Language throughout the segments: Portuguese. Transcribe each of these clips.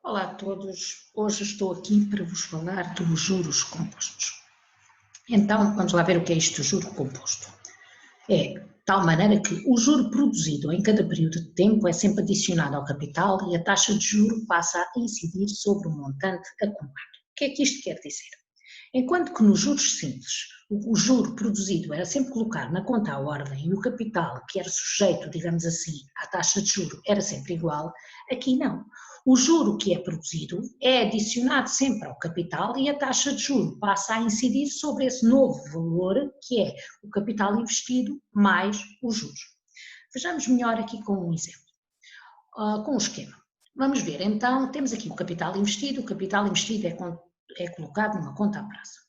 Olá a todos, hoje estou aqui para vos falar dos juros compostos. Então, vamos lá ver o que é isto do juro composto. É de tal maneira que o juro produzido em cada período de tempo é sempre adicionado ao capital e a taxa de juro passa a incidir sobre o montante acumulado. O que é que isto quer dizer? Enquanto que nos juros simples, o juro produzido era sempre colocado na conta à ordem e o capital, que era sujeito, digamos assim, à taxa de juro, era sempre igual, aqui não. O juro que é produzido é adicionado sempre ao capital e a taxa de juro passa a incidir sobre esse novo valor, que é o capital investido mais os juros. Vejamos melhor aqui com um exemplo, com um esquema. Vamos ver, então, temos aqui o capital investido é colocado numa conta a prazo.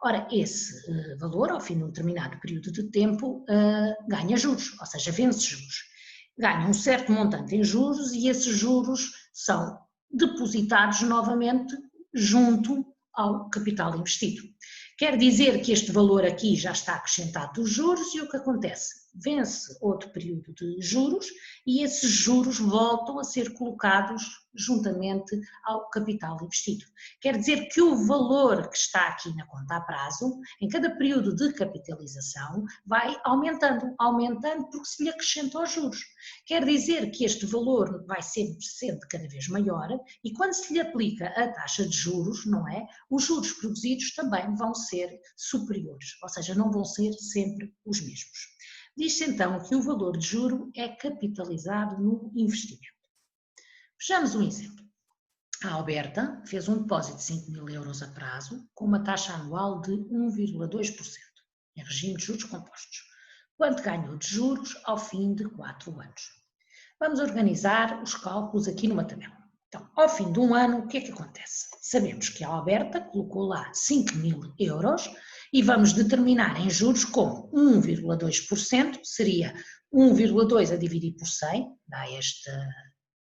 Ora, esse valor, ao fim de um determinado período de tempo, ganha juros, ou seja, vence juros. Ganha um certo montante em juros e esses juros são depositados novamente junto ao capital investido. Quer dizer que este valor aqui já está acrescentado dos juros e o que acontece? Vence outro período de juros e esses juros voltam a ser colocados juntamente ao capital investido. Quer dizer que o valor que está aqui na conta a prazo, em cada período de capitalização, vai aumentando porque se lhe acrescentam os juros. Quer dizer que este valor vai sempre sendo cada vez maior e quando se lhe aplica a taxa de juros, não é? Os juros produzidos também vão ser superiores, ou seja, não vão ser sempre os mesmos. Diz-se então que o valor de juro é capitalizado no investimento. Vejamos um exemplo. A Alberta fez um depósito de 5.000 € a prazo com uma taxa anual de 1,2%, em regime de juros compostos, quanto ganhou de juros ao fim de 4 anos. Vamos organizar os cálculos aqui numa tabela. Então, ao fim de um ano, o que é que acontece? Sabemos que a Alberta colocou lá 5.000 € e vamos determinar em juros com 1,2%, seria 1,2 a dividir por 100, dá este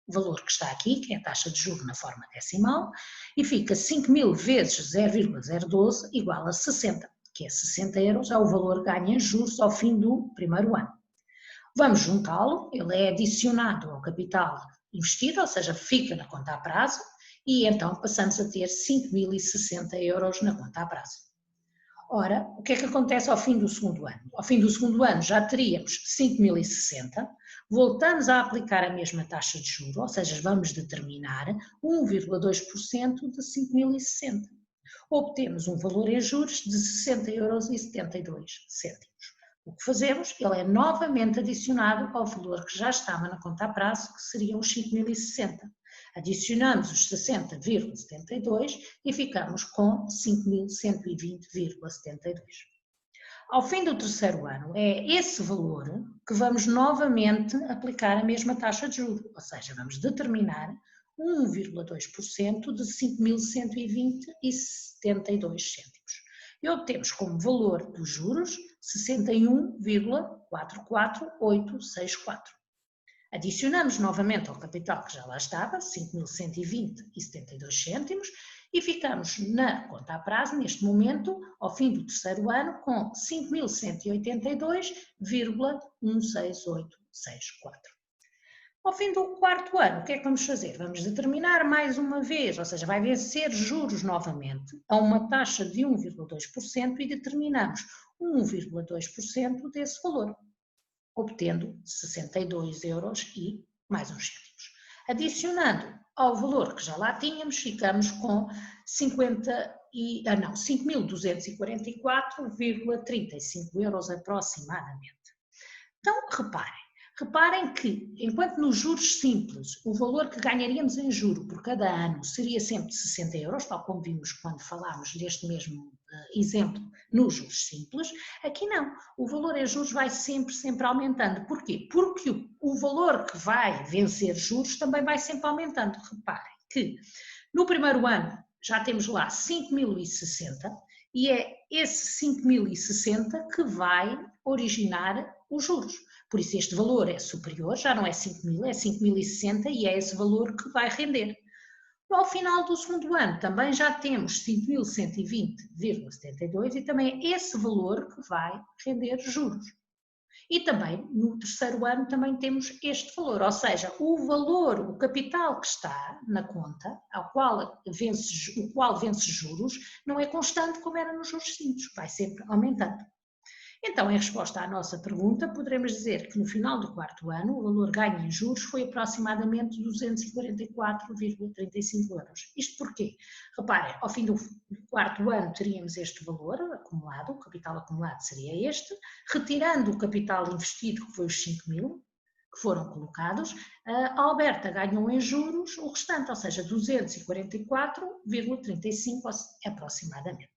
valor que está aqui, que é a taxa de juros na forma decimal, e fica 5.000 vezes 0,012 igual a 60, que é 60 € é o valor ganho em juros ao fim do primeiro ano. Vamos juntá-lo, ele é adicionado ao capital investido, ou seja, fica na conta a prazo, e então passamos a ter 5.060 € na conta a prazo. Ora, o que é que acontece ao fim do segundo ano? Ao fim do segundo ano já teríamos 5.060, voltamos a aplicar a mesma taxa de juros, ou seja, vamos determinar 1,2% de 5.060. Obtemos um valor em juros de 60,72 €. O que fazemos? Ele é novamente adicionado ao valor que já estava na conta a prazo, que seriam os 5.060. Adicionamos os 60,72 e ficamos com 5.120,72. Ao fim do terceiro ano, é esse valor que vamos novamente aplicar a mesma taxa de juros, ou seja, vamos determinar 1,2% de 5.120,72 € e obtemos como valor dos juros 61,44864. Adicionamos novamente ao capital que já lá estava, 5.120,72 € e ficamos na conta a prazo, neste momento, ao fim do terceiro ano, com 5.182,16864. Ao fim do quarto ano, o que é que vamos fazer? Vamos determinar mais uma vez, ou seja, vai vencer juros novamente a uma taxa de 1,2% e determinamos 1,2% desse valor, obtendo 62 € e mais uns cêntimos. Adicionando ao valor que já lá tínhamos, ficamos com 5.244,35 € aproximadamente. Então, reparem que, enquanto nos juros simples, o valor que ganharíamos em juro por cada ano seria sempre de 60 €, tal como vimos quando falámos deste mesmo exemplo nos juros simples, aqui não, o valor em juros vai sempre aumentando. Porquê? Porque o valor que vai vencer juros também vai sempre aumentando. Reparem que no primeiro ano já temos lá 5.060 e é esse 5.060 que vai originar os juros. Por isso este valor é superior, já não é 5.000, é 5.060 e é esse valor que vai render. Ao final do segundo ano também já temos 5.120,72 e também é esse valor que vai render juros. E também no terceiro ano também temos este valor, ou seja, o valor, o capital que está na conta, o qual vence juros, não é constante como era nos juros simples, vai sempre aumentando. Então, em resposta à nossa pergunta, poderemos dizer que no final do quarto ano o valor ganho em juros foi aproximadamente 244,35 euros. Isto porquê? Reparem, ao fim do quarto ano teríamos este valor acumulado, o capital acumulado seria este, retirando o capital investido, que foi os 5.000, que foram colocados, a Alberta ganhou em juros o restante, ou seja, 244,35 aproximadamente.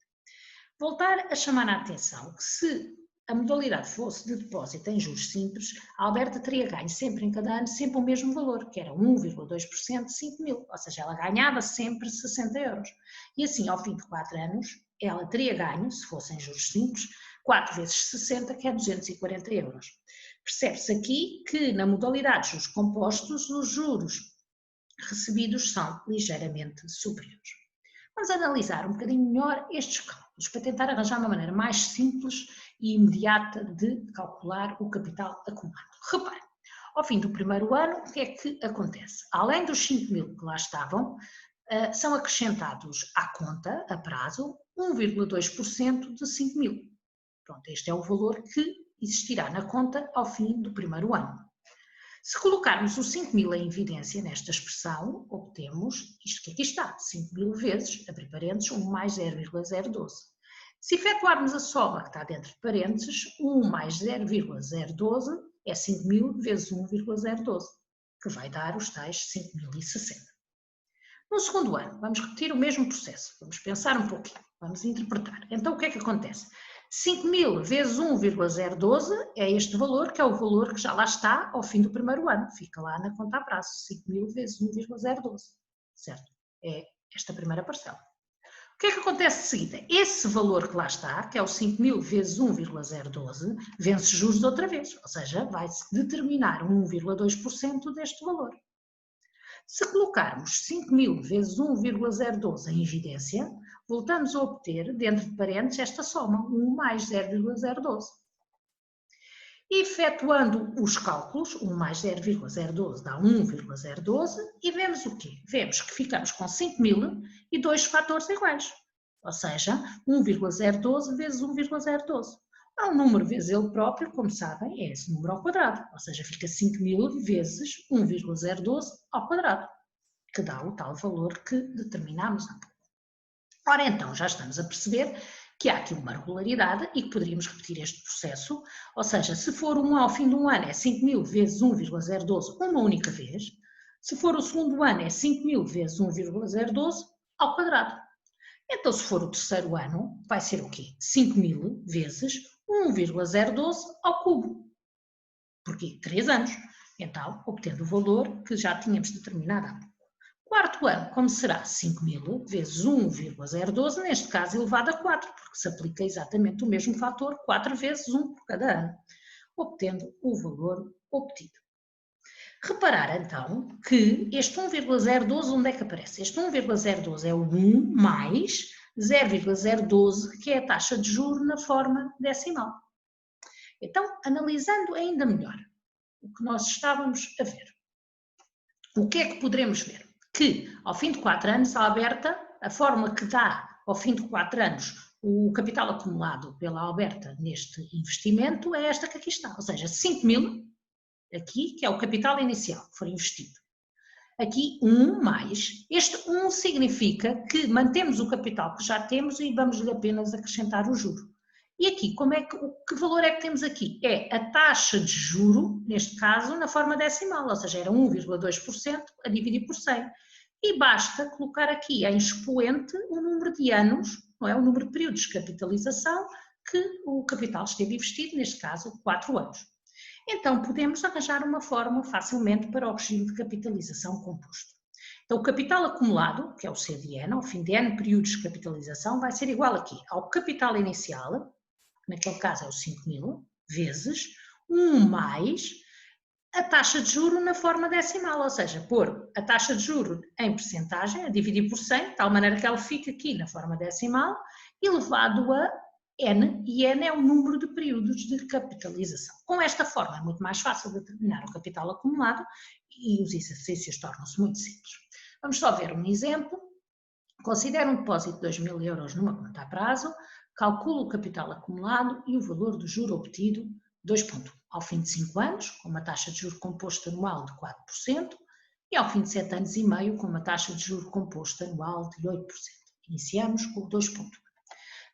Voltar a chamar a atenção que se a modalidade fosse de depósito em juros simples, a Alberta teria ganho sempre em cada ano sempre o mesmo valor, que era 1,2% de 5.000, ou seja, ela ganhava sempre 60 euros. E assim, ao fim de 4 anos, ela teria ganho, se fossem juros simples, 4 vezes 60, que é 240 euros. Percebe-se aqui que na modalidade de juros compostos, os juros recebidos são ligeiramente superiores. Vamos analisar um bocadinho melhor estes cálculos, para tentar arranjar uma maneira mais simples e imediata de calcular o capital acumulado. Repare, ao fim do primeiro ano, o que é que acontece? Além dos 5.000 que lá estavam, são acrescentados à conta, a prazo, 1,2% de 5.000. Pronto, este é o valor que existirá na conta ao fim do primeiro ano. Se colocarmos os 5.000 em evidência nesta expressão, obtemos isto que aqui está, 5.000 vezes, abre parênteses, 1 mais 0,012. Se efetuarmos a soma que está dentro de parênteses, 1 mais 0,012 é 5.000 vezes 1,012, que vai dar os tais 5.060. No segundo ano, vamos repetir o mesmo processo, vamos pensar um pouquinho, vamos interpretar. Então, o que é que acontece? 5.000 vezes 1,012 é este valor, que é o valor que já lá está ao fim do primeiro ano. Fica lá na conta a prazo, 5.000 vezes 1,012, certo? É esta primeira parcela. O que é que acontece de seguida? Esse valor que lá está, que é o 5.000 vezes 1,012, vence juros outra vez, ou seja, vai-se determinar 1,2% deste valor. Se colocarmos 5.000 vezes 1,012 em evidência, voltamos a obter, dentro de parênteses, esta soma, 1 mais 0,012. E efetuando os cálculos, 1 mais 0,012 dá 1,012, e vemos o quê? Vemos que ficamos com 5.000 e dois fatores iguais, ou seja, 1,012 vezes 1,012. Há um número vezes ele próprio, como sabem, é esse número ao quadrado, ou seja, fica 5.000 vezes 1,012 ao quadrado, que dá o tal valor que determinámos há pouco. Ora, então, já estamos a perceber que há aqui uma regularidade e que poderíamos repetir este processo, ou seja, se for ao fim de um ano é 5.000 vezes 1,012 uma única vez, se for o segundo ano é 5.000 vezes 1,012 ao quadrado. Então, se for o terceiro ano, vai ser o quê? 5.000 vezes 1,012 ao cubo. Porquê? 3 anos. Então, obtendo o valor que já tínhamos determinado há pouco. Quarto ano, como será? 5.000 vezes 1,012, neste caso elevado a 4, porque se aplica exatamente o mesmo fator, 4 vezes 1 por cada ano, obtendo o valor obtido. Reparar então que este 1,012 onde é que aparece? Este 1,012 é o 1 mais 0,012, que é a taxa de juros na forma decimal. Então, analisando ainda melhor o que nós estávamos a ver, o que é que poderemos ver? Que ao fim de 4 anos, a Alberta, a fórmula que dá ao fim de 4 anos o capital acumulado pela Alberta neste investimento é esta que aqui está, ou seja, 5.000, aqui, que é o capital inicial que foi investido. Aqui 1 mais, este 1 significa que mantemos o capital que já temos e vamos-lhe apenas acrescentar o juro. E aqui, que valor é que temos aqui? É a taxa de juro, neste caso, na forma decimal, ou seja, era 1,2% a dividir por 100. E basta colocar aqui em expoente o número de anos, não é? O número de períodos de capitalização que o capital esteve investido, neste caso, 4 anos. Então, podemos arranjar uma fórmula facilmente para o regime de capitalização composto. Então, o capital acumulado, que é o C de N, ao fim de N períodos de capitalização, vai ser igual aqui ao capital inicial, naquele caso é o 5.000, vezes 1 mais a taxa de juro na forma decimal, ou seja, pôr a taxa de juro em percentagem, a dividir por 100, de tal maneira que ela fique aqui na forma decimal, elevado a N, e N é o número de períodos de capitalização. Com esta forma é muito mais fácil determinar o capital acumulado e os exercícios tornam-se muito simples. Vamos só ver um exemplo. Considera um depósito de 2.000 euros numa conta a prazo, calcula o capital acumulado e o valor do juro obtido, 2.1, ao fim de 5 anos, com uma taxa de juro composto anual de 4%, e ao fim de 7 anos e meio, com uma taxa de juro composto anual de 8%. Iniciamos com o 2.1.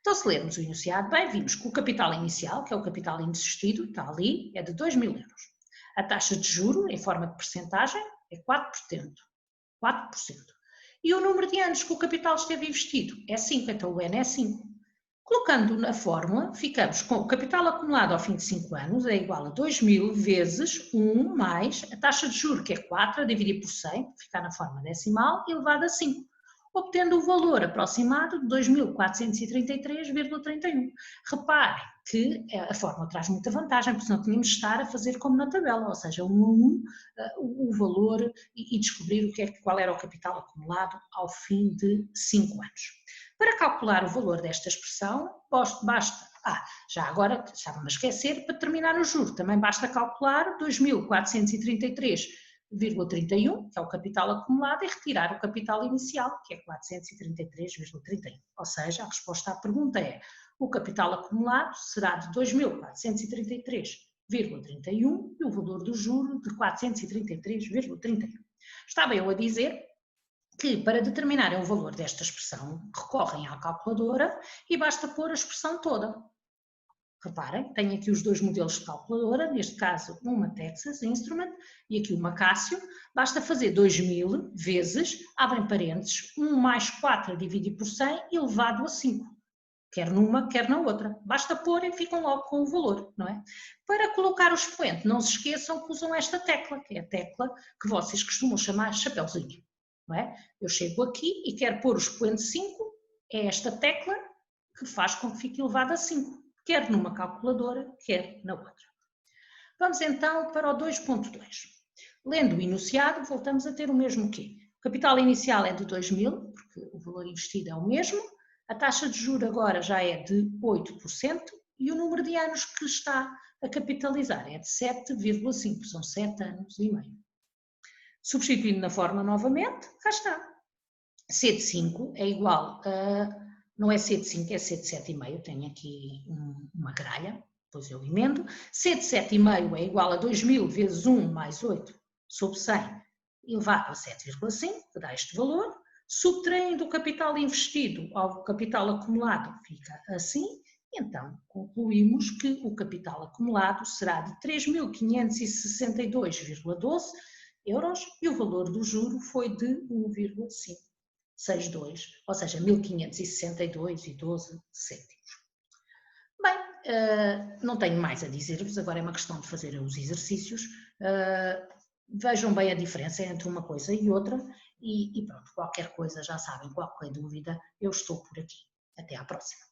Então, se lermos o enunciado bem, vimos que o capital inicial, que é o capital investido, está ali, é de 2.000 euros. A taxa de juro, em forma de percentagem, é 4%. 4%. E o número de anos que o capital esteve investido é 5, então o N é 5. Colocando na fórmula, ficamos com o capital acumulado ao fim de 5 anos é igual a 2.000 vezes 1 mais a taxa de juros, que é 4, a dividir por 100, ficar na forma decimal, elevado a 5, obtendo o valor aproximado de 2.433,31. Reparem que a fórmula traz muita vantagem, porque senão tínhamos de estar a fazer como na tabela, ou seja, 1 a 1, o valor e descobrir qual era o capital acumulado ao fim de 5 anos. Para calcular o valor desta expressão, basta, já agora estava-me a esquecer, para terminar o juro, também basta calcular 2.433,31, que é o capital acumulado, e retirar o capital inicial, que é 433,31. Ou seja, a resposta à pergunta é: o capital acumulado será de 2.433,31 e o valor do juro de 433,31. Estava eu a dizer que, para determinarem o valor desta expressão, recorrem à calculadora e basta pôr a expressão toda. Reparem, tenho aqui os dois modelos de calculadora, neste caso uma Texas Instrument e aqui uma Casio. Basta fazer 2.000 vezes, abrem parênteses, 1 mais 4 a dividir por 100 elevado a 5. Quer numa, quer na outra. Basta pôr e ficam logo com o valor, não é? Para colocar o expoente, não se esqueçam que usam esta tecla, que é a tecla que vocês costumam chamar chapeuzinho. Não é? Eu chego aqui e quero pôr o expoente 5, é esta tecla que faz com que fique elevado a 5, quer numa calculadora, quer na outra. Vamos então para o 2.2. Lendo o enunciado, voltamos a ter o mesmo quê? O capital inicial é de 2.000, porque o valor investido é o mesmo, a taxa de juros agora já é de 8% e o número de anos que está a capitalizar é de 7,5, são 7 anos e meio. Substituindo na forma novamente, cá está. C de 5 é igual a, não é C de 5, é C de 7,5, tenho aqui uma gralha, depois eu emendo. C de 7,5 é igual a 2.000 vezes 1 mais 8 sobre 100, elevado a 7,5, que dá este valor. Subtraindo o capital investido ao capital acumulado, fica assim. Então, concluímos que o capital acumulado será de 3.562,12 euros e o valor do juro foi de 1,562, ou seja, 1.562,12 cêntimos. Bem, não tenho mais a dizer-vos, agora é uma questão de fazer os exercícios. Vejam bem a diferença entre uma coisa e outra e pronto, qualquer coisa já sabem, qualquer dúvida, eu estou por aqui. Até à próxima.